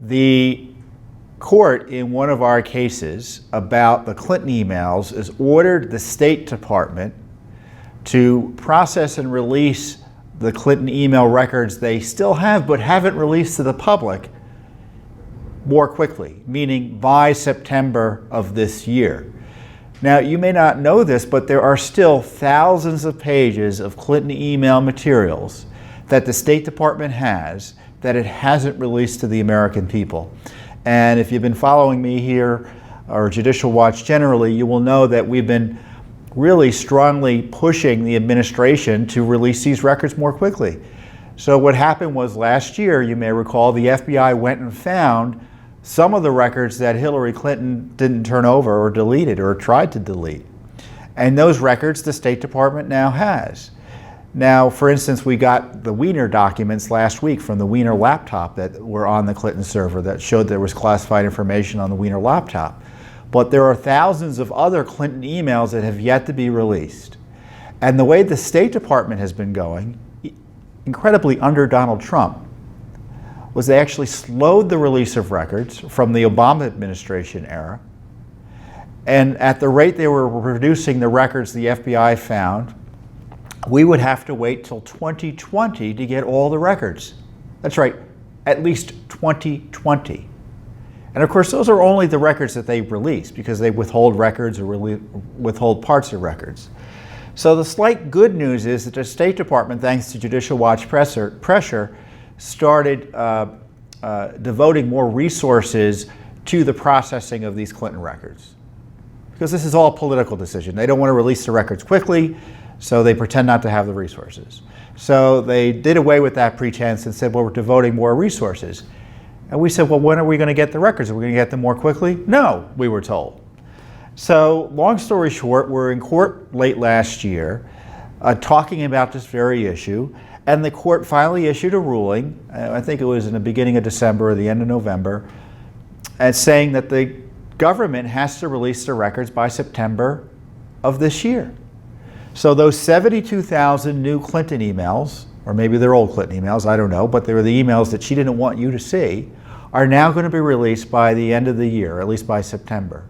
The court in one of our cases about the Clinton emails has ordered the State Department to process and release the Clinton email records they still have but haven't released to the public more quickly, meaning by September of this year. Now, you may not know this, but there are still thousands of pages of Clinton email materials that the State Department has that it hasn't released to the American people. And if you've been following me here, or Judicial Watch generally, you will know that we've been really strongly pushing the administration to release these records more quickly. So what happened was last year, you may recall, the FBI went and found some of the records that Hillary Clinton didn't turn over or deleted or tried to delete. And those records the State Department now has. Now, for instance, we got the Weiner documents last week from the Weiner laptop that were on the Clinton server that showed there was classified information on the Weiner laptop. But there are thousands of other Clinton emails that have yet to be released. And the way the State Department has been going, incredibly under Donald Trump, was they actually slowed the release of records from the Obama administration era. And at the rate they were producing the records the FBI found, we would have to wait till 2020 to get all the records. That's right, at least 2020. And of course, those are only the records that they release because they withhold records or withhold parts of records. So the slight good news is that the State Department, thanks to Judicial Watch pressure, started devoting more resources to the processing of these Clinton records. Because this is all a political decision. They don't want to release the records quickly, so they pretend not to have the resources. So they did away with that pretense and said, well, we're devoting more resources. And we said, well, when are we going to get the records? Are we going to get them more quickly? No, we were told. So long story short, we're in court late last year talking about this very issue, and the court finally issued a ruling, I think it was in the beginning of December or the end of November, and saying that the government has to release the records by September of this year. So those 72,000 new Clinton emails, or maybe they're old Clinton emails, I don't know, but they were the emails that she didn't want you to see, are now going to be released by the end of the year, at least by September.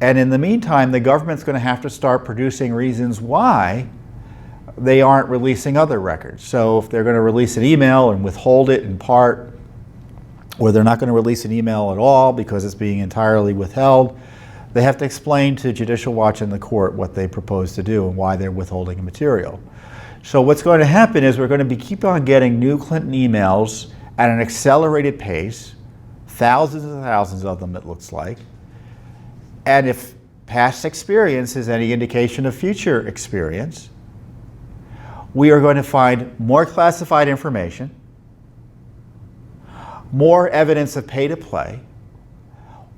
And in the meantime, the government's going to have to start producing reasons why they aren't releasing other records. So if they're going to release an email and withhold it in part, or they're not going to release an email at all because it's being entirely withheld, they have to explain to Judicial Watch and the court what they propose to do and why they're withholding the material. So what's going to happen is we're going to keep on getting new Clinton emails at an accelerated pace, thousands and thousands of them it looks like. And if past experience is any indication of future experience, we are going to find more classified information, more evidence of pay to play,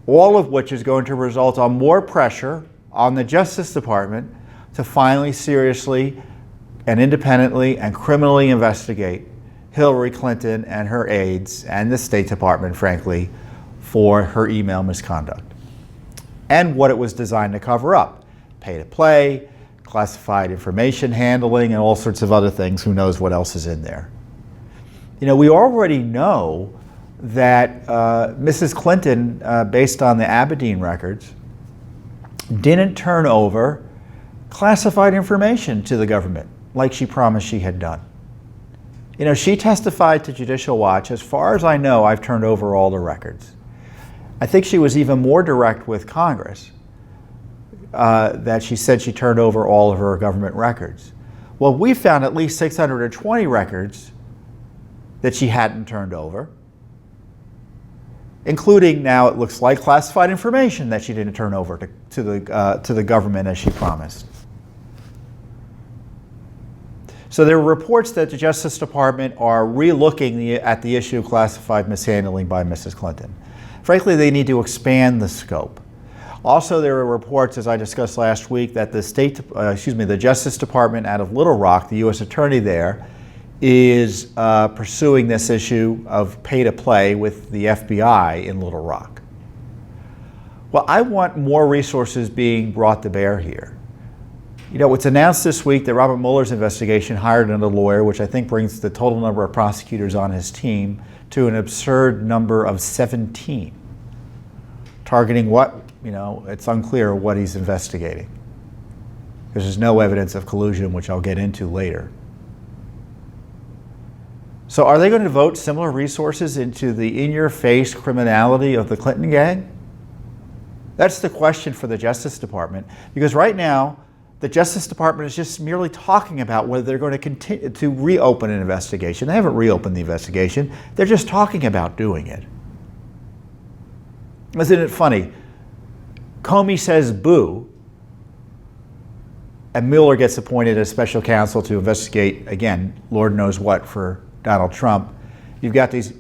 all of which is going to result on more pressure on the Justice Department to finally seriously and independently and criminally investigate Hillary Clinton and her aides and the State Department, frankly, for her email misconduct and what it was designed to cover up. Pay to play, classified information handling, and all sorts of other things. Who knows what else is in there. You know, we already know that Mrs. Clinton, based on the Aberdeen records, didn't turn over classified information to the government like she promised she had done. You know, she testified to Judicial Watch, as far as I know, I've turned over all the records. I think she was even more direct with Congress, that she said she turned over all of her government records. Well, we found at least 620 records that she hadn't turned over, including now it looks like classified information that she didn't turn over to the government as she promised. So there are reports that the Justice Department are re-looking at the issue of classified mishandling by Mrs. Clinton. Frankly, they need to expand the scope. Also, there are reports, as I discussed last week, that the Justice Department out of Little Rock, the U.S. Attorney there, is pursuing this issue of pay to play with the FBI in Little Rock. Well, I want more resources being brought to bear here. You know, it's announced this week that Robert Mueller's investigation hired another lawyer, which I think brings the total number of prosecutors on his team to an absurd number of 17. Targeting what? You know, it's unclear what he's investigating. There's no evidence of collusion, which I'll get into later. So are they going to devote similar resources into the in-your-face criminality of the Clinton gang? That's the question for the Justice Department, because right now, the Justice Department is just merely talking about whether they're going to continue to reopen an investigation. They haven't reopened the investigation. They're just talking about doing it. Isn't it funny? Comey says boo, and Mueller gets appointed as special counsel to investigate, again, Lord knows what for Donald Trump. You've got these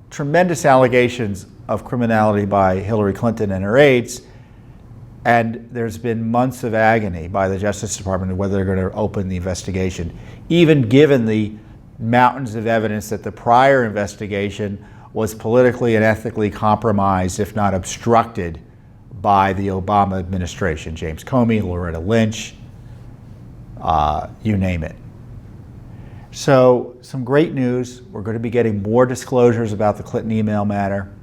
tremendous allegations of criminality by Hillary Clinton and her aides, and there's been months of agony by the Justice Department of whether they're going to open the investigation, even given the mountains of evidence that the prior investigation was politically and ethically compromised, if not obstructed, by the Obama administration. James Comey, Loretta Lynch, you name it. So some great news. We're going to be getting more disclosures about the Clinton email matter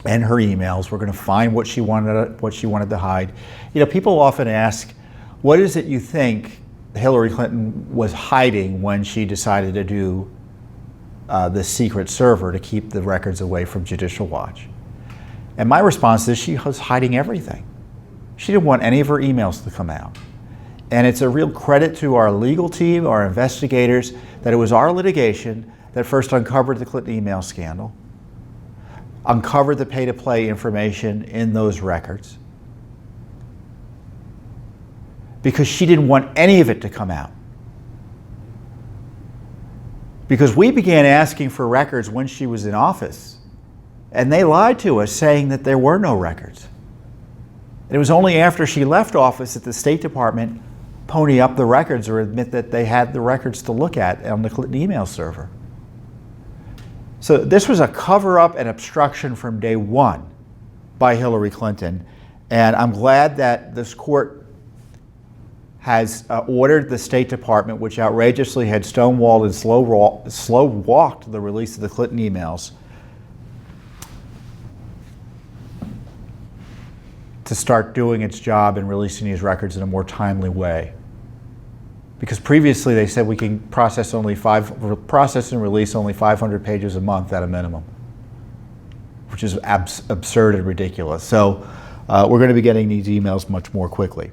and her emails. We're going to find what she wanted to hide. You know, people often ask, what is it you think Hillary Clinton was hiding when she decided to do the secret server to keep the records away from Judicial Watch? And my response is she was hiding everything. She didn't want any of her emails to come out. And it's a real credit to our legal team, our investigators, that it was our litigation that first uncovered the Clinton email scandal, uncovered the pay-to-play information in those records, because she didn't want any of it to come out. Because we began asking for records when she was in office, and they lied to us saying that there were no records. And it was only after she left office that the State Department pony up the records or admit that they had the records to look at on the Clinton email server. So this was a cover-up and obstruction from day one by Hillary Clinton. And I'm glad that this court has ordered the State Department, which outrageously had stonewalled and slow-walked the release of the Clinton emails, to start doing its job and releasing these records in a more timely way. Because previously they said we can process and release only 500 pages a month at a minimum, which is absurd and ridiculous. So we're going to be getting these emails much more quickly.